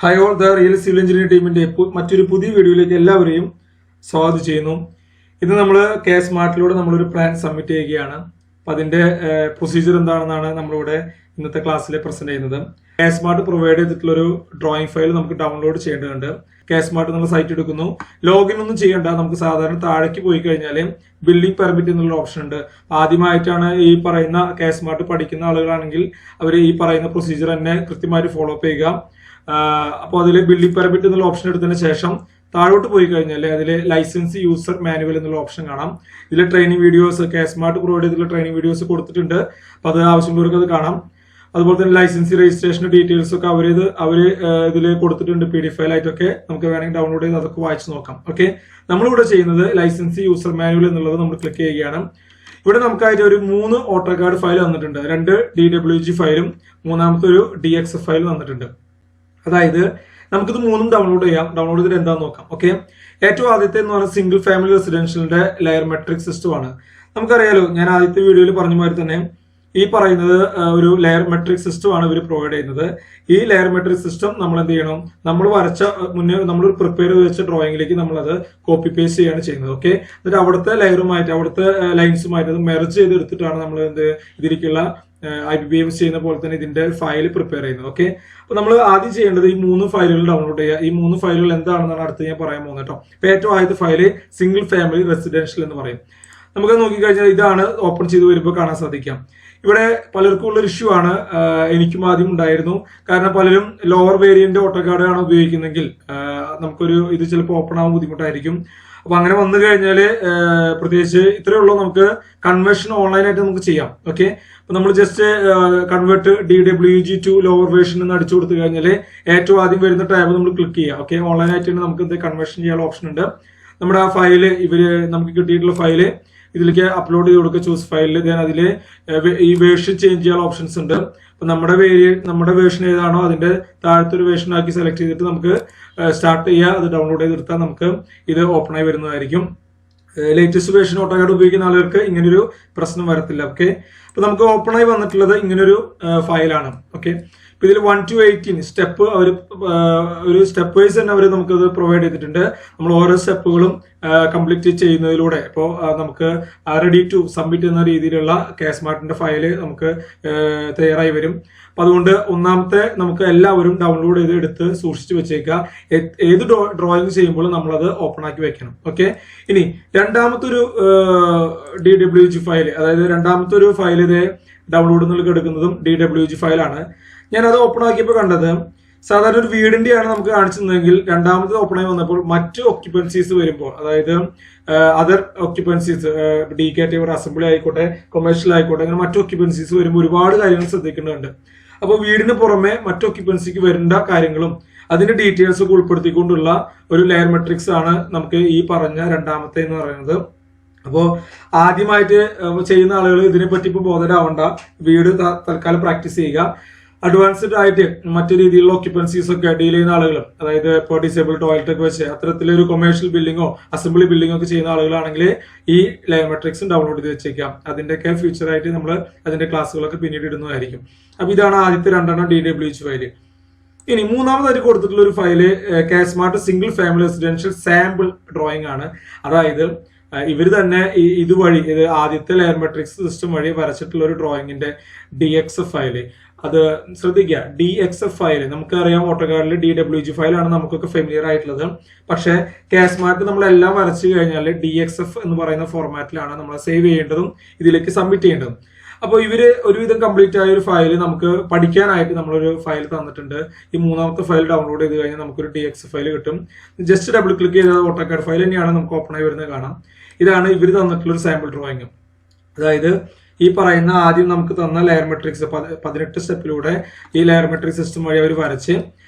Hi all the real civil engineering ടീമിന്റെ മറ്റൊരു പുതിയ വീഡിയോയിലേക്ക് എല്ലാവരെയും സ്വാഗതം ചെയ്യുന്നു. ഇന്ന് നമ്മൾ കെ സ്മാർട്ടിലൂടെ നമ്മളൊരു പ്ലാൻ സബ്മിറ്റ് ചെയ്യുകയാണ്. അപ്പം അതിന്റെ പ്രൊസീജിയർ എന്താണെന്നാണ് നമ്മളിവിടെ ഇന്നത്തെ ക്ലാസ്സിൽ പ്രസന്റ് ചെയ്യുന്നത്. കെ സ്മാർട്ട് പ്രൊവൈഡ് ചെയ്തിട്ടുള്ള ഒരു ഡ്രോയിങ് ഫയൽ നമുക്ക് ഡൗൺലോഡ് ചെയ്യേണ്ടതുണ്ട്. കെ സ്മാർട്ട് എന്നുള്ള സൈറ്റ് എടുക്കുന്നു. ലോഗിൻ ഒന്നും ചെയ്യേണ്ട. നമുക്ക് സാധാരണ താഴേക്ക് പോയി കഴിഞ്ഞാൽ ബിൽഡിംഗ് പെർമിറ്റ് എന്നുള്ള ഓപ്ഷൻ ഉണ്ട്. ആദ്യമായിട്ടാണ് ഈ പറയുന്ന കെ സ്മാർട്ട് പഠിക്കുന്ന ആളുകളാണെങ്കിൽ അവർ ഈ പറയുന്ന പ്രൊസീജിയർ തന്നെ കൃത്യമായിട്ട് ഫോളോ അപ്പ് ചെയ്യുക. അപ്പോൾ അതിൽ ബിൽഡിംഗ് പെർമിറ്റ് എന്നുള്ള ഓപ്ഷൻ എടുത്തതിന് ശേഷം താഴോട്ട് പോയി കഴിഞ്ഞാൽ അതിൽ ലൈസൻസ് യൂസർ മാനുവൽ എന്നുള്ള ഓപ്ഷൻ കാണാം. ഇതിൽ training videos K smart provide ചെയ്തിട്ടുള്ള ട്രെയിനിങ് വീഡിയോസ് കൊടുത്തിട്ടുണ്ട്. അപ്പോൾ അത് ആവശ്യമുള്ളവർക്ക് അത് കാണാം. അതുപോലെ തന്നെ ലൈസൻസ് രജിസ്ട്രേഷൻ ഡീറ്റെയിൽസ് ഒക്കെ അവർ ഇതിൽ കൊടുത്തിട്ടുണ്ട്. PDF ഫയലായിട്ടൊക്കെ നമുക്ക് വേണമെങ്കിൽ ഡൗൺലോഡ് ചെയ്ത് അതൊക്കെ വായിച്ച് നോക്കാം. ഓക്കെ, നമ്മളിവിടെ ചെയ്യുന്നത് ലൈസൻസ് യൂസർ മാനുവൽ എന്നുള്ളത് നമ്മൾ ക്ലിക്ക് ചെയ്യുകയാണ്. ഇവിടെ നമുക്കായിട്ട് ഒരു 3 ഓട്ടോകാഡ് ഫയൽ വന്നിട്ടുണ്ട്. 2 DWG ഫയലും മൂന്നാമത്തെ ഒരു DXF ഫയലും വന്നിട്ടുണ്ട്. അതായത് നമുക്കിത് 3ഉം ഡൗൺലോഡ് ചെയ്യാം. ഡൗൺലോഡ് ചെയ്തിട്ട് എന്താണെന്ന് നോക്കാം. ഓക്കെ, ഏറ്റവും ആദ്യത്തെ എന്ന് പറഞ്ഞാൽ സിംഗിൾ ഫാമിലി റെസിഡൻഷ്യലിന്റെ ലെയർ മെട്രിക് സിസ്റ്റം ആണ്. നമുക്കറിയാലോ, ഞാൻ ആദ്യത്തെ വീഡിയോയിൽ പറഞ്ഞ മാതിരി തന്നെ ഈ പറയുന്നത് ഒരു ലെയർ മെട്രിക് സിസ്റ്റം ആണ് ഇവർ പ്രൊവൈഡ് ചെയ്യുന്നത്. ഈ ലെയർ മെട്രിക് സിസ്റ്റം നമ്മൾ എന്ത് ചെയ്യണം, നമ്മൾ വരച്ച മുന്നേ നമ്മൾ പ്രിപ്പയർ ചെയ്ത് വെച്ച ഡ്രോയിങ്ങിലേക്ക് നമ്മളത് കോപ്പി പേസ്റ്റ് ചെയ്യാണ് ചെയ്യുന്നത്. ഓക്കെ, എന്നിട്ട് അവിടുത്തെ ലെയറുമായിട്ട് അവിടുത്തെ ലൈൻസുമായിട്ട് അത് മെർജ് ചെയ്ത് എടുത്തിട്ടാണ് നമ്മൾ ഇതിലേക്കുള്ള IBBMs ചെയ്യുന്ന പോലെ തന്നെ ഇതിന്റെ ഫയൽ പ്രിപ്പയർ ചെയ്യുന്നത്. ഓക്കെ, അപ്പൊ നമ്മൾ ആദ്യം ചെയ്യേണ്ടത് ഈ 3 ഫയലുകൾ ഡൗൺലോഡ് ചെയ്യുക. ഈ 3 ഫയലുകൾ എന്താണെന്നാണ് അടുത്ത് ഞാൻ പറയാൻ പോകുന്നത് കേട്ടോ. അപ്പൊ ഏറ്റവും ആദ്യത്തെ ഫയല് സിംഗിൾ ഫാമിലി റെസിഡൻഷ്യൽ എന്ന് പറയും. നമുക്ക് നോക്കിക്കഴിഞ്ഞാൽ ഇതാണ് ഓപ്പൺ ചെയ്ത് വരുമ്പോൾ കാണാൻ സാധിക്കാം. ഇവിടെ പലർക്കും ഉള്ള ഇഷ്യൂ ആണ്, എനിക്കും ആദ്യം ഉണ്ടായിരുന്നു. കാരണം പലരും ലോവർ വേരിയന്റ് ഓട്ടോകാഡ് ആണ് ഉപയോഗിക്കുന്നെങ്കിൽ നമുക്കൊരു ഇത് ചിലപ്പോൾ ഓപ്പൺ ആവാൻ ബുദ്ധിമുട്ടായിരിക്കും. അപ്പൊ അങ്ങനെ വന്നു കഴിഞ്ഞാല് പ്രത്യേകിച്ച് ഇത്രയേ ഉള്ളൂ, നമുക്ക് കൺവേർഷൻ ഓൺലൈനായിട്ട് നമുക്ക് ചെയ്യാം. ഓക്കെ, അപ്പൊ നമ്മൾ just convert DWG to lower version എന്ന് അടിച്ചു കൊടുത്തു കഴിഞ്ഞാൽ ഏറ്റവും ആദ്യം വരുന്ന ടാബ് നമ്മൾ ക്ലിക്ക് ചെയ്യാം. ഓക്കെ, ഓൺലൈനായിട്ട് നമുക്ക് ഇത് കൺവേർഷൻ ചെയ്യാനുള്ള ഓപ്ഷൻ ഉണ്ട്. നമ്മുടെ ആ ഫയല് നമുക്ക് കിട്ടിയിട്ടുള്ള ഫയല് ഇതിലേക്ക് അപ്ലോഡ് ചെയ്ത് കൊടുക്കുക. ചൂസ് ഫയലിൽ ഞാൻ അതിൽ ഈ വേർഷൻ ചേഞ്ച് ചെയ്യാനുള്ള ഓപ്ഷൻസ് ഉണ്ട്. അപ്പൊ നമ്മുടെ വേർഷൻ ഏതാണോ അതിന്റെ താഴത്തെ ഒരു വേർഷൻ ആക്കി സെലക്ട് ചെയ്തിട്ട് നമുക്ക് സ്റ്റാർട്ട് ചെയ്യുക. അത് ഡൗൺലോഡ് ചെയ്തെടുത്താൽ നമുക്ക് ഇത് ഓപ്പൺ ആയി വരുന്നതായിരിക്കും. ലേറ്റസ്റ്റ് വേർഷൻ ഓട്ടോകാഡ് ഉപയോഗിക്കുന്ന ആളുകൾക്ക് ഇങ്ങനൊരു പ്രശ്നം വരത്തില്ല. ഓക്കെ, അപ്പൊ നമുക്ക് ഓപ്പൺ ആയി വന്നിട്ടുള്ളത് ഇങ്ങനൊരു ഫയലാണ്. ഓക്കെ, ഇപ്പൊ ഇതിൽ 1 to 18 സ്റ്റെപ്പ് അവർ ഒരു സ്റ്റെപ്പ് വൈസ് തന്നെ അവർ നമുക്കത് പ്രൊവൈഡ് ചെയ്തിട്ടുണ്ട്. നമ്മൾ ഓരോ സ്റ്റെപ്പുകളും കംപ്ലീറ്റ് ചെയ്യുന്നതിലൂടെ ഇപ്പോൾ നമുക്ക് റെഡി ടു സബ്മിറ്റ് എന്ന രീതിയിലുള്ള കെ സ്മാർട്ടിന്റെ ഫയല് നമുക്ക് തയ്യാറായി വരും. അപ്പൊ അതുകൊണ്ട് ഒന്നാമത്തെ നമുക്ക് എല്ലാവരും ഡൗൺലോഡ് ചെയ്ത് എടുത്ത് സൂക്ഷിച്ചു വെച്ചേക്കുക. ഏത് ഡ്രോയിങ് ചെയ്യുമ്പോഴും നമ്മളത് ഓപ്പൺ ആക്കി വെക്കണം. ഓക്കെ, ഇനി രണ്ടാമത്തെ ഒരു DWG ഫയൽ, അതായത് രണ്ടാമത്തെ ഒരു ഫയൽ ഇത് ഡൗൺലോഡ് എന്നുള്ള എടുക്കുന്നതും DWG ഫയലാണ്. ഞാൻ അത് ഓപ്പൺ ആക്കിയപ്പോൾ കണ്ടത് സാധാരണ ഒരു വീടിന്റെയാണ് നമുക്ക് കാണിച്ചിരുന്നതെങ്കിൽ രണ്ടാമത് ഓപ്പൺ ആയി വന്നപ്പോൾ മറ്റു ഒക്യുപ്പൻസീസ് വരുമ്പോൾ, അതായത് അതർ ഒക്യുപ്പൻസീസ് ഡി കാറ്റഗറി അസംബ്ലി ആയിക്കോട്ടെ കൊമേഴ്ഷ്യൽ ആയിക്കോട്ടെ, അങ്ങനെ മറ്റു ഒക്യുപ്പൻസീസ് വരുമ്പോൾ ഒരുപാട് കാര്യങ്ങൾ ശ്രദ്ധിക്കേണ്ടതുണ്ട്. അപ്പോൾ വീടിന് പുറമെ മറ്റു ഒക്യുപ്പൻസിക്ക് വരേണ്ട കാര്യങ്ങളും അതിന്റെ ഡീറ്റെയിൽസ് ഒക്കെ ഉൾപ്പെടുത്തിക്കൊണ്ടുള്ള ഒരു ലെയർ മെട്രിക്സ് ആണ് നമുക്ക് ഈ പറഞ്ഞ രണ്ടാമത്തെ എന്ന് പറയുന്നത്. അപ്പോൾ ആദ്യമായിട്ട് ചെയ്യുന്ന ആളുകൾ ഇതിനെപ്പറ്റി ഇപ്പോൾ ബോധരാവണ്ട, വീട് തൽക്കാലം പ്രാക്ടീസ് ചെയ്യുക. അഡ്വാൻസ്ഡ് ആയിട്ട് മറ്റു രീതിയിലുള്ള ഒക്യുപ്പൻസീസ് ഒക്കെ ഡീൽ ചെയ്യുന്ന ആളുകളും, അതായത് ഇപ്പോൾ ഡിസേബിൾ ടോയ്ലറ്റ് ഒക്കെ വെച്ച് അത്തരത്തിലൊരു കൊമേഴ്ഷ്യൽ ബിൽഡിങ്ങോ അസംബ്ലി ബിൽഡിങ്ങോ ഒക്കെ ചെയ്യുന്ന ആളുകളാണെങ്കിൽ ഈ ലെയർ മെട്രിക്സും ഡൗൺലോഡ് ചെയ്ത് വെച്ചേക്കാം. അതിന്റെയൊക്കെ ഫ്യൂച്ചറായിട്ട് നമ്മൾ അതിന്റെ ക്ലാസ്സുകളൊക്കെ പിന്നീട് ഇടുന്നതായിരിക്കും. അപ്പൊ ഇതാണ് ആദ്യത്തെ 2 DWG ഫയല്. ഇനി മൂന്നാമതായിട്ട് കൊടുത്തിട്ടുള്ള ഒരു file K smart single family residential sample drawing ആണ്. അതായത് ഇവർ തന്നെ ഇതുവഴി ആദ്യത്തെ ലെയർ മെട്രിക്സ് സിസ്റ്റം വഴി വരച്ചിട്ടുള്ള ഒരു ഡ്രോയിങ്ങിന്റെ DXF ഫയല്. അത് ശ്രദ്ധിക്കുക, DXF ഫയൽ നമുക്കറിയാം ഓട്ടോകാഡിൽ DWG ഫയലാണ് നമുക്കൊക്കെ ഫെമിലിയർ ആയിട്ടുള്ളത്. പക്ഷേ കെ സ്മാർട്ട് നമ്മളെല്ലാം വരച്ചു കഴിഞ്ഞാൽ DXF എന്ന് പറയുന്ന ഫോർമാറ്റിലാണ് നമ്മൾ സേവ് ചെയ്യേണ്ടതും ഇതിലേക്ക് സബ്മിറ്റ് ചെയ്യേണ്ടതും. അപ്പോൾ ഇവര് ഒരുവിധം കംപ്ലീറ്റ് ആയ ഒരു ഫയൽ നമുക്ക് പഠിക്കാനായിട്ട് നമ്മളൊരു ഫയൽ തന്നിട്ടുണ്ട്. ഈ മൂന്നാമത്തെ ഫയൽ ഡൗൺലോഡ് ചെയ്ത് കഴിഞ്ഞാൽ നമുക്കൊരു DXF ഫയൽ കിട്ടും. ജസ്റ്റ് ഡബിൾ ക്ലിക്ക് ചെയ്താൽ ഓട്ടോകാഡ് ഫയൽ തന്നെയാണ് നമുക്ക് ഓപ്പൺ ആയി വരുന്നത് കാണാം. ഇതാണ് ഇവർ തന്നിട്ടുള്ള ഒരു സാമ്പിൾ ഡ്രോയിങ്. അതായത് ഈ പറയുന്ന ആദ്യം നമുക്ക് തന്ന ലെയർ മെട്രിക്സ് 18 സ്റ്റെപ്പിലൂടെ ഈ ലെയർ മെട്രിക് സിസ്റ്റം വഴി അവർ വരച്ച്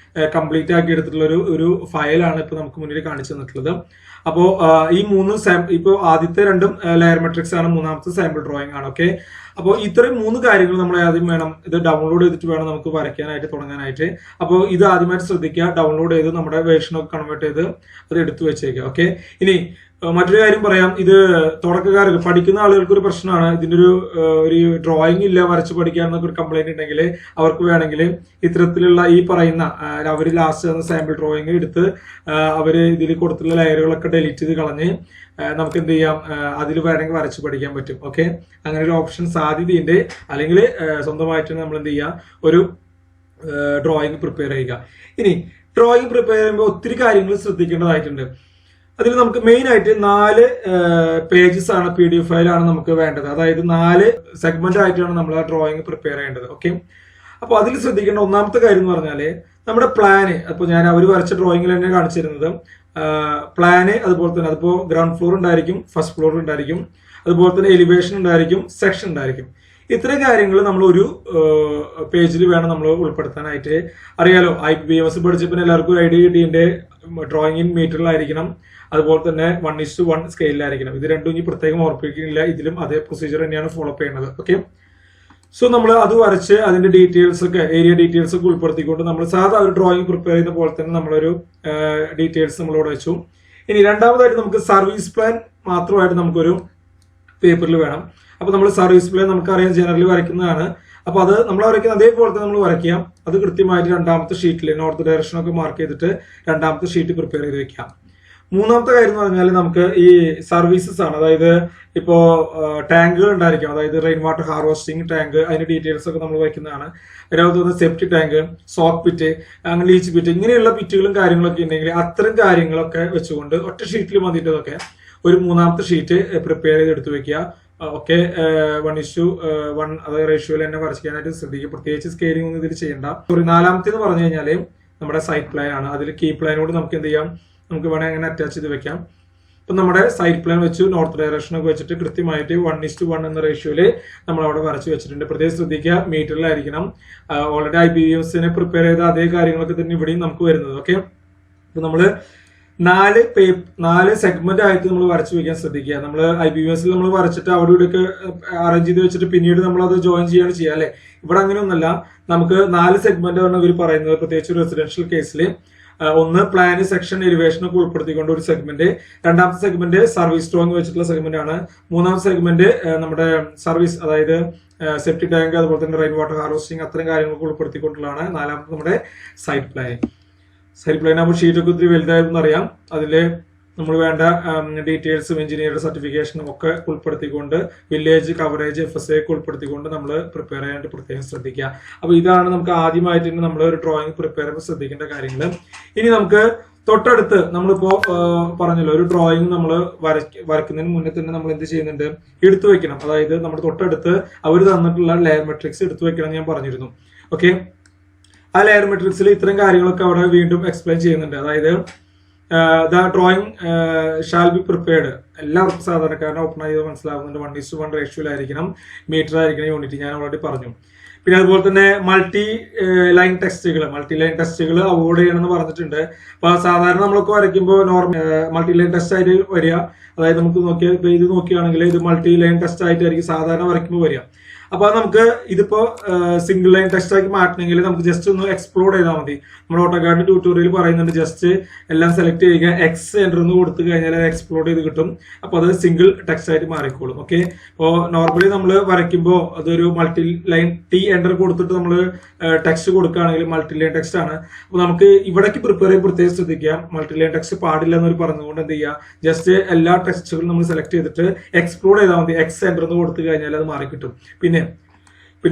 കംപ്ലീറ്റ് ആക്കി എടുത്തിട്ടുള്ള ഒരു ഫയലാണ് ഇപ്പൊ നമുക്ക് മുന്നിൽ കാണിച്ചു തന്നിട്ടുള്ളത്. അപ്പോൾ ഈ ഇപ്പോൾ ആദ്യത്തെ രണ്ടും ലെയർ മെട്രിക്സ് ആണ്, മൂന്നാമത്തെ സാമ്പിൾ ഡ്രോയിങ് ആണ്. ഓക്കെ, അപ്പോൾ ഇത്രയും 3 കാര്യങ്ങൾ നമ്മൾ ആദ്യം വേണം, ഇത് ഡൗൺലോഡ് ചെയ്തിട്ട് വേണം നമുക്ക് വരയ്ക്കാനായിട്ട് തുടങ്ങാനായിട്ട്. അപ്പോൾ ഇത് ആദ്യമായിട്ട് ശ്രദ്ധിക്കുക, ഡൗൺലോഡ് ചെയ്ത് നമ്മുടെ വേർഷനൊക്കെ കൺവേർട്ട് ചെയ്ത് അത് എടുത്തു വെച്ചേക്കുക. ഓക്കെ, ഇനി മറ്റൊരു കാര്യം പറയാം, ഇത് തുടക്കക്കാർക്ക് പഠിക്കുന്ന ആളുകൾക്ക് ഒരു പ്രശ്നമാണ്, ഇതിന്റെ ഒരു ഡ്രോയിങ് ഇല്ല വരച്ച് പഠിക്കാനൊക്കെ ഒരു കംപ്ലൈന്റ് ഉണ്ടെങ്കിൽ അവർക്ക് വേണമെങ്കിൽ ഇത്തരത്തിലുള്ള ഈ പറയുന്ന അവർ ലാസ്റ്റ് തന്ന സാമ്പിൾ ഡ്രോയിങ് എടുത്ത് അവർ ഇതിൽ കൊടുത്തുള്ള ലെയറുകളൊക്കെ ഡിലീറ്റ് ചെയ്ത് കളഞ്ഞ് നമുക്ക് എന്ത് ചെയ്യാം, അതിൽ വേണമെങ്കിൽ വരച്ച് പഠിക്കാൻ പറ്റും. ഓക്കെ, അങ്ങനെ ഒരു ഓപ്ഷൻ സാധ്യതയുണ്ട്. അല്ലെങ്കിൽ സ്വന്തമായിട്ട് നമ്മൾ എന്ത് ചെയ്യുക, ഒരു ഡ്രോയിങ് പ്രിപ്പയർ ചെയ്യുക. ഇനി ഡ്രോയിങ് പ്രിപ്പയർ ചെയ്യുമ്പോൾ ഒത്തിരി കാര്യങ്ങൾ ശ്രദ്ധിക്കേണ്ടതായിട്ടുണ്ട്. അതിൽ നമുക്ക് മെയിൻ ആയിട്ട് 4 പേജസ് ആണ്, PDF ഫയലാണ് നമുക്ക് വേണ്ടത്. അതായത് 4 സെഗ്മെന്റ് ആയിട്ടാണ് നമ്മൾ ആ ഡ്രോയിങ് പ്രിപ്പയർ ചെയ്യേണ്ടത്. ഓക്കെ, അപ്പോൾ അതിൽ ശ്രദ്ധിക്കേണ്ട ഒന്നാമത്തെ കാര്യം എന്ന് പറഞ്ഞാല് നമ്മുടെ പ്ലാന്. അപ്പോൾ ഞാൻ അവർ വരച്ച ഡ്രോയിങ്ങിൽ തന്നെ കാണിച്ചിരുന്നത് പ്ലാന്, അതുപോലെ തന്നെ അതിപ്പോ ഗ്രൗണ്ട് ഫ്ലോർ ഉണ്ടായിരിക്കും, ഫസ്റ്റ് ഫ്ലോർ ഉണ്ടായിരിക്കും, അതുപോലെ തന്നെ എലിവേഷൻ ഉണ്ടായിരിക്കും, സെക്ഷൻ ഉണ്ടായിരിക്കും. ഇത്രയും കാര്യങ്ങൾ നമ്മൾ ഒരു പേജിൽ വേണം നമ്മൾ ഉൾപ്പെടുത്താനായിട്ട്. അറിയാലോ, IPBMS പഠിച്ചപ്പോൾ എല്ലാവർക്കും ഒരു ഐഡിയ കിട്ടിയതിന്റെ ഡ്രോയിങ് ഇൻ മീറ്ററിലായിരിക്കണം, അതുപോലെ തന്നെ 1:1 സ്കെയിലായിരിക്കണം. ഇത് രണ്ടും ഇനി പ്രത്യേകം ഓർപ്പിക്കുന്നില്ല, ഇതിലും അതേ പ്രൊസീജിയർ തന്നെയാണ് ഫോളോ ചെയ്യുന്നത്. ഓക്കെ, സോ നമ്മൾ അത് വരച്ച് അതിന്റെ ഡീറ്റെയിൽസ് ഒക്കെ, ഏരിയ ഡീറ്റെയിൽസ് ഒക്കെ ഉൾപ്പെടുത്തിക്കൊണ്ട് നമ്മൾ സാധാ ഒരു ഡ്രോയിങ് പ്രിപ്പയർ ചെയ്യുന്ന പോലെ തന്നെ നമ്മളൊരു ഡീറ്റെയിൽസ് നമ്മളിവിടെ വെച്ചു. ഇനി രണ്ടാമതായിട്ട് നമുക്ക് സർവീസ് പ്ലാൻ മാത്രമായിട്ട് നമുക്കൊരു പേപ്പറിൽ വേണം. അപ്പൊ നമ്മൾ സർവീസ് പ്ലാൻ നമുക്കറിയാം ജനറലി വരയ്ക്കുന്നതാണ്. അപ്പൊ അത് നമ്മൾ വരയ്ക്കുന്ന അതേപോലെ തന്നെ നമ്മൾ വരയ്ക്കാം. അത് കൃത്യമായിട്ട് രണ്ടാമത്തെ ഷീറ്റിൽ നോർത്ത് ഡയറക്ഷൻ ഒക്കെ മാർക്ക് ചെയ്തിട്ട് രണ്ടാമത്തെ ഷീറ്റ് പ്രിപ്പയർ ചെയ്ത് വെക്കാം. മൂന്നാമത്തെ കാര്യം എന്ന് പറഞ്ഞാൽ നമുക്ക് ഈ സർവീസസ് ആണ്. അതായത് ഇപ്പോ ടാങ്കുകൾ ഉണ്ടായിരിക്കും, അതായത് റെയിൻ വാട്ടർ ഹാർവെസ്റ്റിംഗ് ടാങ്ക്, അതിന്റെ ഡീറ്റെയിൽസ് ഒക്കെ നമ്മൾ വയ്ക്കുന്നതാണ്. അതിനകത്ത് സെപ്റ്റി ടാങ്ക്, സോക്ക് പിറ്റ്, അങ്ങനെ ലീച്ച് പിറ്റ്, ഇങ്ങനെയുള്ള പിറ്റുകളും കാര്യങ്ങളൊക്കെ ഉണ്ടെങ്കിൽ അത്തരം കാര്യങ്ങളൊക്കെ വെച്ചുകൊണ്ട് ഒറ്റ ഷീറ്റിൽ മതിയിട്ടതൊക്കെ ഒരു മൂന്നാമത്തെ ഷീറ്റ് പ്രിപ്പയർ ചെയ്ത് എടുത്തു വെക്കുക. ഓക്കെ, 1:1 അത് റേഷ്യോയിൽ തന്നെ വരയ്ക്കാനായിട്ട് ശ്രദ്ധിക്കുക. പ്രത്യേകിച്ച് സ്കെയിലിംഗ് ഒന്നും ഇതിൽ ചെയ്യേണ്ട. നാലാമത്തേന്ന് പറഞ്ഞു കഴിഞ്ഞാൽ നമ്മുടെ സൈറ്റ് പ്ലാൻ ആണ്. അതിൽ കീ പ്ലാനോട് നമുക്ക് എന്ത് ചെയ്യാം, നമുക്ക് വേണമെങ്കിൽ അങ്ങനെ അറ്റാച്ച് ചെയ്ത് വെക്കാം. ഇപ്പൊ നമ്മുടെ സൈറ്റ് പ്ലാൻ വെച്ചു, നോർത്ത് ഡയറക്ഷൻ ഒക്കെ വെച്ചിട്ട് കൃത്യമായിട്ട് 1:1 എന്ന റേഷ്യോയില് നമ്മൾ അവിടെ വരച്ച് വെച്ചിട്ടുണ്ട്. പ്രത്യേകം ശ്രദ്ധിക്കുക, മീറ്ററിലായിരിക്കണം. ഓൾറെഡി IPBMSനെ പ്രിപ്പയർ ചെയ്ത അതേ കാര്യങ്ങളൊക്കെ തന്നെ ഇവിടെയും നമുക്ക് വരുന്നത്. ഓക്കെ, അപ്പൊ നമ്മള് 4 സെഗ്മെന്റ് ആയിട്ട് നമ്മൾ വരച്ചു വെക്കാൻ ശ്രദ്ധിക്കുക. നമ്മൾ IPBMSൽ നമ്മൾ വരച്ചിട്ട് അവിടെ ഇവിടെയൊക്കെ അറേഞ്ച് ചെയ്ത് വെച്ചിട്ട് പിന്നീട് നമ്മൾ അത് ജോയിൻ ചെയ്യാണ് ചെയ്യുക അല്ലെ. ഇവിടെ അങ്ങനെയൊന്നല്ല, നമുക്ക് 4 സെഗ്മെന്റ് ആണ് ഇവർ പറയുന്നത്. പ്രത്യേകിച്ച് റെസിഡൻഷ്യൽ കേസിൽ ഒന്ന് പ്ലാന്, സെക്ഷൻ, എലിവേഷൻ ഒക്കെ ഉൾപ്പെടുത്തിക്കൊണ്ട് ഒരു സെഗ്മെന്റ്, രണ്ടാമത്തെ സെഗ്മെന്റ് സർവീസ് ഡ്രോയിങ് വെച്ചിട്ടുള്ള സെഗ്മെന്റ് ആണ്, മൂന്നാമത്തെ സെഗ്മെന്റ് നമ്മുടെ സർവീസ്, അതായത് സെപ്റ്റി ടാങ്ക്, അതുപോലെ തന്നെ റെയിൻ വാട്ടർ ഹാർവെസ്റ്റിംഗ്, അത്തരം കാര്യങ്ങളൊക്കെ ഉൾപ്പെടുത്തിക്കൊണ്ടുള്ളതാണ് നാലാമത്തെ നമ്മുടെ സൈറ്റ് പ്ലാൻ. സൈറ്റ് പ്ലാൻ ആകുമ്പോൾ ഷീറ്റൊക്കെ ഒത്തിരി വലുതായിരുന്നു അറിയാം. അതില് നമ്മൾ വേണ്ട ഡീറ്റെയിൽസും എഞ്ചിനീയറുടെ സർട്ടിഫിക്കേഷനും ഒക്കെ ഉൾപ്പെടുത്തിക്കൊണ്ട് വില്ലേജ് കവറേജ് FSA ഒക്കെ ഉൾപ്പെടുത്തിക്കൊണ്ട് നമ്മൾ പ്രിപ്പയർ ചെയ്യാനായിട്ട് പ്രത്യേകം ശ്രദ്ധിക്കുക. അപ്പൊ ഇതാണ് നമുക്ക് ആദ്യമായിട്ട് തന്നെ നമ്മൾ ഒരു ഡ്രോയിങ് പ്രിപ്പയർ ചെയ്യുമ്പോൾ ശ്രദ്ധിക്കേണ്ട കാര്യങ്ങൾ. ഇനി നമുക്ക് തൊട്ടടുത്ത് നമ്മളിപ്പോ പറഞ്ഞല്ലോ, ഒരു ഡ്രോയിങ് നമ്മൾ വരയ്ക്കുന്നതിന് മുന്നേ തന്നെ നമ്മൾ എന്ത് ചെയ്യുന്നുണ്ട്, എടുത്തു വെക്കണം. അതായത് നമ്മുടെ തൊട്ടടുത്ത് അവർ തന്നിട്ടുള്ള ലെയർ മെട്രിക്സ് എടുത്തു വെക്കണം എന്ന് ഞാൻ പറഞ്ഞിരുന്നു. ഓക്കെ, ആ ലെയർ മെട്രിക്സിൽ ഇത്തരം കാര്യങ്ങളൊക്കെ അവിടെ വീണ്ടും എക്സ്പ്ലെയിൻ ചെയ്യുന്നുണ്ട്. അതായത് the drawing shall be prepared, എല്ലാവർക്കും സാധാരണക്കാരനെ ഓപ്പൺ ചെയ്ത് മനസ്സിലാവുന്നുണ്ട്. 1:1 റേഷ്യോയിലായിരിക്കണം, മീറ്റർ ആയിരിക്കണം യൂണിറ്റ്, ഞാൻ ഓൾറെഡി പറഞ്ഞു. പിന്നെ അതുപോലെ തന്നെ മൾട്ടി ലൈൻ ടെസ്റ്റുകൾ അവോയ്ഡ് ചെയ്യണമെന്ന് പറഞ്ഞിട്ടുണ്ട്. അപ്പൊ സാധാരണ നമ്മളൊക്കെ വരയ്ക്കുമ്പോൾ മൾട്ടി ലൈൻ ടെസ്റ്റ് ആയിട്ട് വരിക. അതായത് നമുക്ക് ഇത് നോക്കുകയാണെങ്കിൽ ഇത് മൾട്ടി ലൈൻ ടെസ്റ്റ് ആയിട്ടായിരിക്കും സാധാരണ വരയ്ക്കുമ്പോൾ വരിക. അപ്പൊ നമുക്ക് ഇതിപ്പോ സിംഗിൾ ലൈൻ ടെസ്റ്റ് ആക്കി മാറ്റണമെങ്കിൽ നമുക്ക് ജസ്റ്റ് ഒന്ന് എക്സ്പ്ലോർ ചെയ്താൽ മതി. നമ്മുടെ ഓട്ടോകാഡ് ട്യൂട്ടോറിയൽ പറയുന്നുണ്ട്, ജസ്റ്റ് എല്ലാം സെലക്ട് ചെയ്യുക, എക്സ് എൻ്റർ എന്ന് കൊടുത്തു കഴിഞ്ഞാൽ അത് എക്സ്പ്ലോർ ചെയ്ത് കിട്ടും. അപ്പൊ അത് സിംഗിൾ ടെക്സ്റ്റ് ആയിട്ട് മാറിക്കോളും. ഓക്കെ, അപ്പോൾ നോർമലി നമ്മൾ വരയ്ക്കുമ്പോൾ അതൊരു മൾട്ടി ലൈൻ T എൻ്റർ കൊടുത്തിട്ട് നമ്മൾ ടെക്സ്റ്റ് കൊടുക്കുകയാണെങ്കിൽ മൾട്ടി ലൈൻ ടെക്സ്റ്റ് ആണ്. അപ്പൊ നമുക്ക് ഇവിടേക്ക് പ്രിപ്പയർ ചെയ്യാൻ പ്രത്യേകം ശ്രദ്ധിക്കാം. മൾട്ടി ലൈൻ ടെക്സ്റ്റ് പാടില്ല എന്നൊരു പറഞ്ഞുകൊണ്ട് എന്ത് ചെയ്യുക, ജസ്റ്റ് എല്ലാ ടെക്സ്റ്റുകളും നമ്മൾ സെലക്ട് ചെയ്തിട്ട് എക്സ്പ്ലോർ ചെയ്താൽ മതി. എക്സ് എൻ്റർ എന്ന് കൊടുത്തു കഴിഞ്ഞാൽ അത് മാറിക്കിട്ടും. പിന്നെ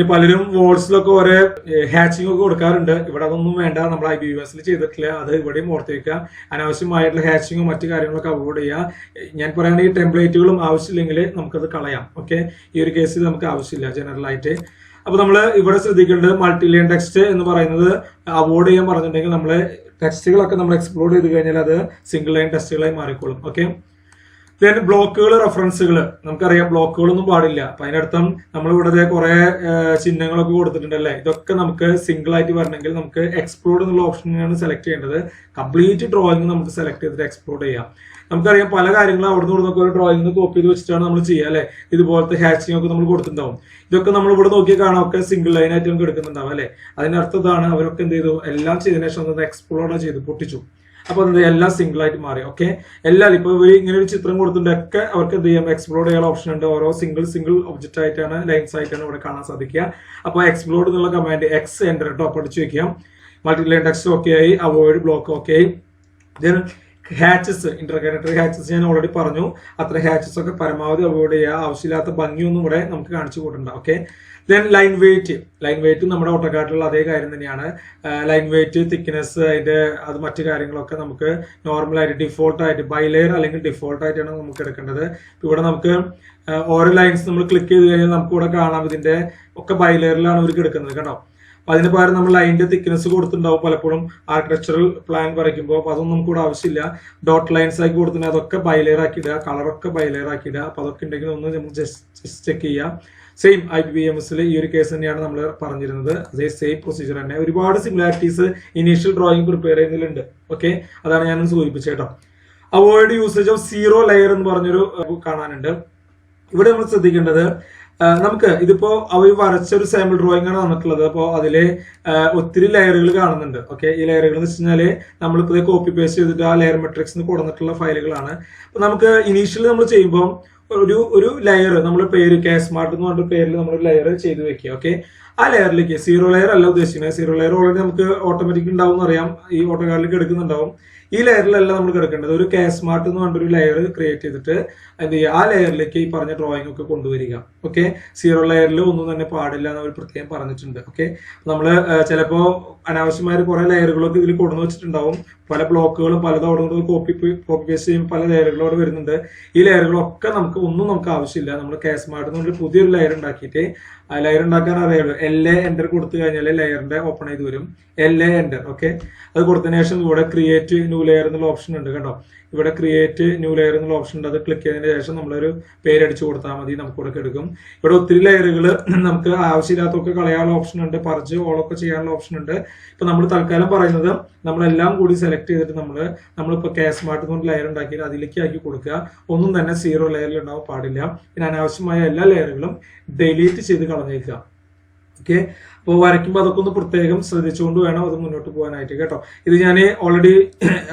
പലരും വോൾസിലൊക്കെ ഓരോ ഹാച്ചിങ് ഒക്കെ കൊടുക്കാറുണ്ട്. ഇവിടെ അതൊന്നും വേണ്ട, നമ്മൾ IPBMSൽ ചെയ്തിട്ടില്ല. അത് ഇവിടെയും ഓർത്ത് വെക്കുക. അനാവശ്യമായിട്ടുള്ള ഹാച്ചിങ്ങും മറ്റു കാര്യങ്ങളൊക്കെ അവോയ്ഡ് ചെയ്യുക. ഞാൻ പറയുകയാണെങ്കിൽ ഈ ടെംപ്ലേറ്റുകളും ആവശ്യമില്ലെങ്കിൽ നമുക്കത് കളയാം. ഓക്കെ, ഈ ഒരു കേസിൽ നമുക്ക് ആവശ്യമില്ല ജനറൽ ആയിട്ട്. അപ്പൊ നമ്മൾ ഇവിടെ ശ്രദ്ധിക്കേണ്ടത് മൾട്ടി ലൈൻ ടെക്സ്റ്റ് എന്ന് പറയുന്നത് അവോയ്ഡ് ചെയ്യാൻ പറഞ്ഞിട്ടുണ്ടെങ്കിൽ നമ്മൾ ടെക്സ്റ്റുകളൊക്കെ നമ്മൾ എക്സ്പ്ലോർ ചെയ്ത് കഴിഞ്ഞാൽ അത് സിംഗിൾ ലൈൻ ടെസ്റ്റുകളായി മാറിക്കോളും. ഓക്കെ, ദെൻ ബ്ലോക്കുകൾ, റെഫറൻസുകൾ. നമുക്കറിയാം ബ്ലോക്കുകളൊന്നും പാടില്ല. അപ്പൊ അതിനർത്ഥം നമ്മൾ ഇവിടെ കുറെ ചിഹ്നങ്ങളൊക്കെ കൊടുത്തിട്ടുണ്ടല്ലേ. ഇതൊക്കെ നമുക്ക് സിംഗിൾ ആയിട്ട് വരണമെങ്കിൽ നമുക്ക് എക്സ്പ്ലോർഡ് എന്നുള്ള ഓപ്ഷനാണ് സെലക്ട് ചെയ്യേണ്ടത്. കംപ്ലീറ്റ് ഡ്രോയിങ് നമുക്ക് സെലക്ട് ചെയ്തിട്ട് എക്സ്പ്ലോർഡ് ചെയ്യാം. നമുക്കറിയാം പല കാര്യങ്ങളും അവിടെ നിന്ന് ഒരു ഡ്രോയിങ് കോപ്പി ചെയ്ത് വെച്ചിട്ടാണ് നമ്മൾ ചെയ്യുക അല്ലെ. ഇതുപോലത്തെ ഹാച്ചിങ് ഒക്കെ നമ്മൾ കൊടുത്തിട്ടുണ്ടാവും. ഇതൊക്കെ നമ്മൾ ഇവിടെ നോക്കി കാണാം, ഒക്കെ സിംഗിൾ ലൈൻ ആയിട്ട് നമുക്ക് എടുക്കുന്നുണ്ടാവും അല്ലെ. അതിനർത്ഥം ഇതാണ്, അവരൊക്കെ എന്ത് ചെയ്തു, എല്ലാം ചെയ്തതിനു ശേഷം എക്സ്പ്ലോർഡ് ചെയ്തു പൊട്ടിച്ചു. അപ്പൊ എന്താ, എല്ലാം സിംഗിൾ ആയിട്ട് മാറി. ഓക്കെ, എല്ലാവരും ഇപ്പൊ ഇങ്ങനെ ഒരു ചിത്രം കൊടുത്തിട്ടൊക്കെ അവർക്ക് എന്ത് ചെയ്യാം, എക്സ്പ്ലോർഡ് ചെയ്യാൻ ഓപ്ഷൻ ഉണ്ട്. ഓരോ സിംഗിൾ ഒബ്ജക്റ്റ് ആയിട്ടാണ്, ലൈൻസ് ആയിട്ടാണ് ഇവിടെ കാണാൻ സാധിക്കുക. അപ്പൊ എക്സ്പ്ലോർഡ് എന്നുള്ള കമാൻഡ് എക്സ് എൻ്റർ കേട്ടോ പഠിച്ചു വെക്കാം. മൾട്ടിലൈൻ ടെക്സ്റ്റ് ഓക്കെ ആയി, അവോയ്ഡ് ബ്ലോക്ക് ഓക്കെ ആയി. ഹാച്ചസ്, ഇന്റർകണക്ടർ ഹാച്ചസ് ഞാൻ ഓൾറെഡി പറഞ്ഞു. അത്ര ഹാച്ചസ് ഒക്കെ പരമാവധി അവോയ്ഡ് ചെയ്യുക. ആവശ്യമില്ലാത്ത ഭംഗിയൊന്നും ഇവിടെ നമുക്ക് കാണിച്ചു കൂട്ടണ്ട. ഓക്കെ, ദെൻ ലൈൻ വെയിറ്റ് നമ്മുടെ ഓട്ടോകാഡിലുള്ള അതേ കാര്യം തന്നെയാണ്. ലൈൻ വെയിറ്റ്, തിക്നെസ്, അതിന്റെ അത് മറ്റു കാര്യങ്ങളൊക്കെ നമുക്ക് നോർമലായിട്ട് ഡിഫോൾട്ടായിട്ട് ബൈലെയർ അല്ലെങ്കിൽ ഡിഫോൾട്ടായിട്ടാണ് നമുക്ക് എടുക്കേണ്ടത്. ഇവിടെ നമുക്ക് ഓരോ ലൈൻസ് നമ്മൾ ക്ലിക്ക് ചെയ്ത് കഴിഞ്ഞാൽ നമുക്ക് ഇവിടെ കാണാം, ഇതിന്റെ ഒക്കെ ബൈലെയറിലാണ് ഇവർക്ക് എടുക്കുന്നത് കേട്ടോ. അതിന് പകരം നമ്മൾ ലൈനിന്റെ തിക്നെസ് കൊടുത്തിട്ടുണ്ടാവും പലപ്പോഴും ആർക്കിടെക്ചറൽ പ്ലാൻ വരയ്ക്കുമ്പോൾ. അപ്പൊ അതൊന്നും നമുക്ക് കൂടെ ആവശ്യമില്ല. ഡോട്ട് ലൈൻസ് ആക്കി കൊടുത്തിട്ടുണ്ടെങ്കിൽ അതൊക്കെ ബൈലെയർ ആക്കി ഇടുക, കളറൊക്കെ ബൈലെയർ ആക്കി ഇടുക. അപ്പൊ അതൊക്കെ ഉണ്ടെങ്കിൽ ഒന്ന് നമുക്ക് ജസ്റ്റ് ചെക്ക് ചെയ്യാം. സെയിം IPBMSൽ ഈ ഒരു കേസ് തന്നെയാണ് നമ്മൾ പറഞ്ഞിരുന്നത്. അതേ സെയിം പ്രൊസീജിയർ തന്നെ. ഒരുപാട് സിമിലാരിറ്റീസ് ഇനീഷ്യൽ ഡ്രോയിങ് പ്രിപ്പയർ ചെയ്യുന്നതിലുണ്ട്. ഓക്കെ, അതാണ് ഞാൻ സൂചിപ്പിച്ചേട്ടോ. Avoid usage of zero layer എന്ന് പറഞ്ഞൊരു കാണാനുണ്ട്. ഇവിടെ നമ്മൾ ശ്രദ്ധിക്കേണ്ടത്, നമുക്ക് ഇതിപ്പോ അവർ വരച്ച ഒരു സാമ്പിൾ ഡ്രോയിങ് ആണ് വന്നിട്ടുള്ളത്. അപ്പോൾ അതില് ഒത്തിരി ലെയറുകൾ കാണുന്നുണ്ട്. ഓക്കെ, ഈ ലെയറുകൾ എന്ന് വെച്ച് കഴിഞ്ഞാല് നമ്മളിപ്പോ കോപ്പി പേസ്റ്റ് ചെയ്തിട്ട് ആ ലെയർ മെട്രിക്സ് കൊടുത്തിട്ടുള്ള ഫയലുകളാണ്. അപ്പൊ നമുക്ക് ഇനീഷ്യലി നമ്മൾ ചെയ്യുമ്പോൾ ഒരു ലെയർ നമ്മൾ പേര് സ്മാർട്ട് എന്ന് പറഞ്ഞ പേരിൽ നമ്മൾ ലെയർ ചെയ്ത് വെക്കുക. ഓക്കെ, ആ ലെയറിലേക്ക് സീറോ ലെയർ അല്ല ഉദ്ദേശിക്കുന്നത്. സീറോ ലെയർ ഓൾറെഡി നമുക്ക് ഓട്ടോമാറ്റിക് ഉണ്ടാവും എന്നറിയാം, ഈ ഓട്ടോകാഡിലേക്ക് എടുക്കുന്നുണ്ടാവും. ഈ ലെയറിലല്ല നമ്മൾ കിടക്കേണ്ടത്. ഒരു സ്മാർട്ട് എന്ന് പറഞ്ഞൊരു ലെയർ ക്രിയേറ്റ് ചെയ്തിട്ട് എന്ത് ചെയ്യുക, ആ ലെയറിലേക്ക് ഈ പറഞ്ഞ ഡ്രോയിങ് ഒക്കെ കൊണ്ടുവരിക. ഓക്കെ, സീറോ ലെയറിൽ ഒന്നും തന്നെ പാടില്ല എന്ന് അവർ പ്രത്യേകം പറഞ്ഞിട്ടുണ്ട്. ഓക്കെ, നമ്മൾ ചിലപ്പോ അനാവശ്യമായ കുറെ ലെയറുകളൊക്കെ ഇതിൽ കൊണ്ടുവന്ന് വെച്ചിട്ടുണ്ടാവും. പല ബ്ലോക്കുകളും പലതോടെ കോപ്പി പേസ്റ്റ് ചെയ്യുമ്പോൾ പല ലെയറുകളോട് വരുന്നുണ്ട്. ഈ ലെയറുകളൊക്കെ നമുക്ക് ആവശ്യമില്ല. നമ്മൾ സ്മാർട്ട് എന്നൊരു പുതിയൊരു ലെയർ ഉണ്ടാക്കിയിട്ട്, ആ ലെയർ ഉണ്ടാക്കാൻ അറിയാലോ, LA എൻ്റർ കൊടുത്തു കഴിഞ്ഞാൽ ലെയറിന്റെ ഓപ്പൺ ചെയ്ത് വരും. LA enter. ഓക്കെ, അത് കൊടുത്തതിന് ശേഷം ഇവിടെ ക്രിയേറ്റ് ന്യൂ ലെയർ എന്നുള്ള ഓപ്ഷൻ ഉണ്ട് കേട്ടോ. ഇവിടെ ക്രിയേറ്റ് ന്യൂ ലെയർ എന്നുള്ള ഓപ്ഷൻ ഉണ്ട്. അത് ക്ലിക്ക് ചെയ്തതിന് ശേഷം നമ്മളൊരു പേരടിച്ചു കൊടുത്താൽ മതി, നമുക്ക് ഇവിടെ എടുക്കും. ഇവിടെ ഒത്തിരി ലെയറുകൾ നമുക്ക് ആവശ്യമില്ലാത്തൊക്കെ കളയാനുള്ള ഓപ്ഷൻ ഉണ്ട്. പർജ് ഓളൊക്കെ ചെയ്യാനുള്ള ഓപ്ഷൻ ഉണ്ട്. ഇപ്പൊ നമ്മൾ തൽക്കാലം പറയുന്നത് നമ്മളെല്ലാം കൂടി സെലക്ട് ചെയ്തിട്ട് നമ്മളിപ്പോ സ്മാർട്ട് കൊണ്ട് ലെയർ ഉണ്ടാക്കിയിട്ട് അതിലേക്ക് ആക്കി കൊടുക്കുക. ഒന്നും തന്നെ സീറോ ലെയറിൽ ഉണ്ടാവാൻ പാടില്ല. പിന്നെ അനാവശ്യമായ എല്ലാ ലെയറുകളും ഡിലീറ്റ് ചെയ്ത് കളഞ്ഞേക്കുക. ഓക്കെ, അപ്പോൾ വരയ്ക്കുമ്പോൾ അതൊക്കെ ഒന്ന് പ്രത്യേകം ശ്രദ്ധിച്ചുകൊണ്ട് വേണം അത് മുന്നോട്ട് പോകാനായിട്ട് കേട്ടോ. ഇത് ഞാൻ ഓൾറെഡി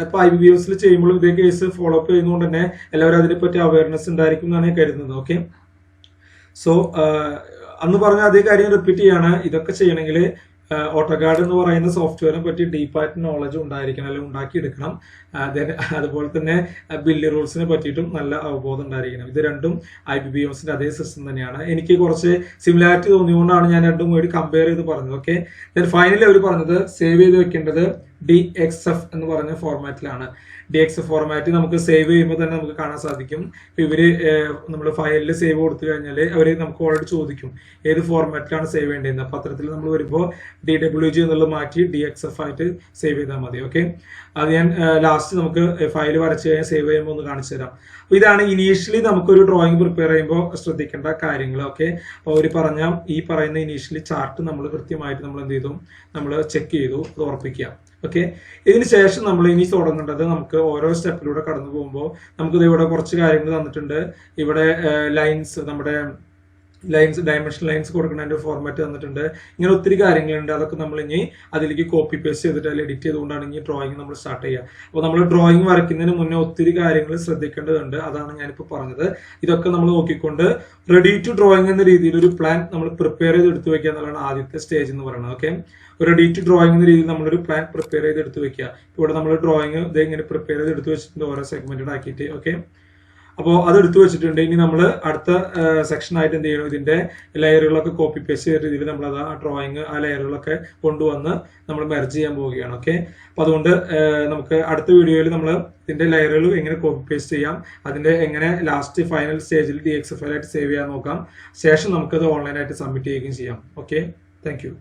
ഇപ്പൊ IPBMSൽ ചെയ്യുമ്പോഴും ഇതേ കേസ് ഫോളോ അപ്പ് ചെയ്യുന്നതുകൊണ്ട് തന്നെ എല്ലാവരും അതിനെപ്പറ്റി അവയർനെസ് ഉണ്ടായിരിക്കും എന്നാണ് ഞാൻ കരുതുന്നത്. ഓക്കെ, സോ അന്ന് പറഞ്ഞ അതേ കാര്യം റിപ്പീറ്റ് ചെയ്യാണ്. ഇതൊക്കെ ചെയ്യണമെങ്കിൽ ഓട്ടോകാഡ് എന്ന് പറയുന്ന സോഫ്റ്റ്വെയറിനെ പറ്റി ഡീപ്പായിട്ട് നോളജ് ഉണ്ടായിരിക്കണം, അല്ലെങ്കിൽ ഉണ്ടാക്കിയെടുക്കണം. അതുപോലെ തന്നെ ബില്ല് റൂൾസിനെ പറ്റിയിട്ടും നല്ല അവബോധം ഉണ്ടായിരിക്കണം. ഇത് രണ്ടും IPBMSന്റെ അതേ സിസ്റ്റം തന്നെയാണ്. എനിക്ക് കുറച്ച് സിമിലാരിറ്റി തോന്നിയുകൊണ്ടാണ് ഞാൻ രണ്ടും കൂടി കമ്പയർ ചെയ്ത് പറഞ്ഞത്. ഓക്കെ, ഫൈനലി അവർ പറഞ്ഞത് സേവ് ചെയ്ത് വെക്കേണ്ടത് DXF എന്ന് പറഞ്ഞ ഫോർമാറ്റിലാണ്. DXF ഫോർമാറ്റ് നമുക്ക് സേവ് ചെയ്യുമ്പോൾ തന്നെ നമുക്ക് കാണാൻ സാധിക്കും. ഇവര് നമ്മൾ ഫയലിൽ സേവ് കൊടുത്തു കഴിഞ്ഞാൽ അവര് നമുക്ക് ഓൾറെഡി ചോദിക്കും ഏത് ഫോർമാറ്റിലാണ് സേവ് ചെയ്യേണ്ടത്. അപ്പൊ അത്തരത്തിൽ നമ്മൾ വരുമ്പോൾ DWG എന്നുള്ളത് മാറ്റി DXF ആയിട്ട് സേവ് ചെയ്താൽ മതി. ഓക്കെ, അത് ഞാൻ ലാസ്റ്റ് നമുക്ക് ഫയൽ വരച്ച് കഴിഞ്ഞാൽ സേവ് ചെയ്യുമ്പോൾ ഒന്ന് കാണിച്ചു തരാം. അപ്പൊ ഇതാണ് ഇനീഷ്യലി നമുക്കൊരു ഡ്രോയിങ് പ്രിപ്പയർ ചെയ്യുമ്പോൾ ശ്രദ്ധിക്കേണ്ട കാര്യങ്ങൾ. ഓക്കെ, അപ്പോൾ അവർ ഈ പറയുന്ന ഇനീഷ്യലി ചാർട്ട് നമ്മൾ കൃത്യമായിട്ട് നമ്മൾ എന്ത് ചെയ്തു, നമ്മൾ ചെക്ക് ചെയ്തു, അത് ഉറപ്പിക്കുക. ഓക്കെ, ഇതിന് ശേഷം നമ്മൾ ഇനി തുടങ്ങേണ്ടത്, നമുക്ക് ഓരോ സ്റ്റെപ്പിലൂടെ കടന്നു പോകുമ്പോൾ നമുക്ക് ഇവിടെ കുറച്ച് കാര്യങ്ങൾ തന്നിട്ടുണ്ട്. ഇവിടെ ലൈൻസ്, നമ്മുടെ ഡയമെൻഷൻ ലൈൻസ് കൊടുക്കുന്നതിന്റെ ഫോർമാറ്റ് തന്നിട്ടുണ്ട്. ഇങ്ങനെ ഒത്തിരി കാര്യങ്ങളുണ്ട്. അതൊക്കെ നമ്മൾ ഇനി അതിലേക്ക് കോപ്പി പേസ്റ്റ് ചെയ്തിട്ട് അതിൽ എഡിറ്റ് ചെയ്തുകൊണ്ടാണ് ഇനി ഡ്രോയിങ് നമ്മൾ സ്റ്റാർട്ട് ചെയ്യുക. അപ്പോൾ നമ്മൾ ഡ്രോയിങ് വരയ്ക്കുന്നതിന് മുന്നേ ഒത്തിരി കാര്യങ്ങൾ ശ്രദ്ധിക്കേണ്ടതുണ്ട്. അതാണ് ഞാനിപ്പോൾ പറഞ്ഞത്. ഇതൊക്കെ നമ്മൾ നോക്കിക്കൊണ്ട് റെഡി ടു ഡ്രോയിങ് എന്ന രീതിയിൽ ഒരു പ്ലാൻ നമ്മൾ പ്രിപ്പയർ ചെയ്ത് എടുത്തു വെക്കുക എന്നുള്ളതാണ് ആദ്യത്തെ സ്റ്റേജ് എന്ന് പറയുന്നത്. ഓക്കെ, റെഡി ടു ഡ്രോയിങ് എന്ന രീതിയിൽ നമ്മളൊരു പ്ലാൻ പ്രിപ്പയർ ചെയ്ത് എടുത്തു വെക്കുക. ഇവിടെ നമ്മൾ ഡ്രോയിങ് ഇങ്ങനെ പ്രിപ്പയർ ചെയ്ത് എടുത്തു വെച്ചിട്ടുണ്ട്, ഓരോ സെഗ്മെന്റഡ് ആക്കിയിട്ട്. ഓക്കെ, അപ്പോൾ അത് എടുത്തു വെച്ചിട്ടുണ്ട്. ഇനി നമ്മൾ അടുത്ത സെക്ഷൻ ആയിട്ട് എന്ത് ചെയ്യണം, ഇതിന്റെ ലെയറുകളൊക്കെ കോപ്പി പേസ്റ്റ് ചെയ്ത രീതിയിൽ നമ്മൾ അത് ആ ഡ്രോയിങ് ആ ലെയറുകളൊക്കെ കൊണ്ടുവന്ന് നമ്മൾ മെർജ് ചെയ്യാൻ പോവുകയാണ്. ഓക്കെ, അപ്പൊ അതുകൊണ്ട് നമുക്ക് അടുത്ത വീഡിയോയിൽ നമ്മൾ ഇതിന്റെ ലെയറുകൾ എങ്ങനെ കോപ്പി പേസ്റ്റ് ചെയ്യാം, അതിന്റെ എങ്ങനെ ലാസ്റ്റ് ഫൈനൽ സ്റ്റേജിൽ DXF ആയിട്ട് സേവ് ചെയ്യാൻ നോക്കാം. ശേഷം നമുക്കത് ഓൺലൈനായിട്ട് സബ്മിറ്റ് ചെയ്യുകയും ചെയ്യാം. Okay, thank you.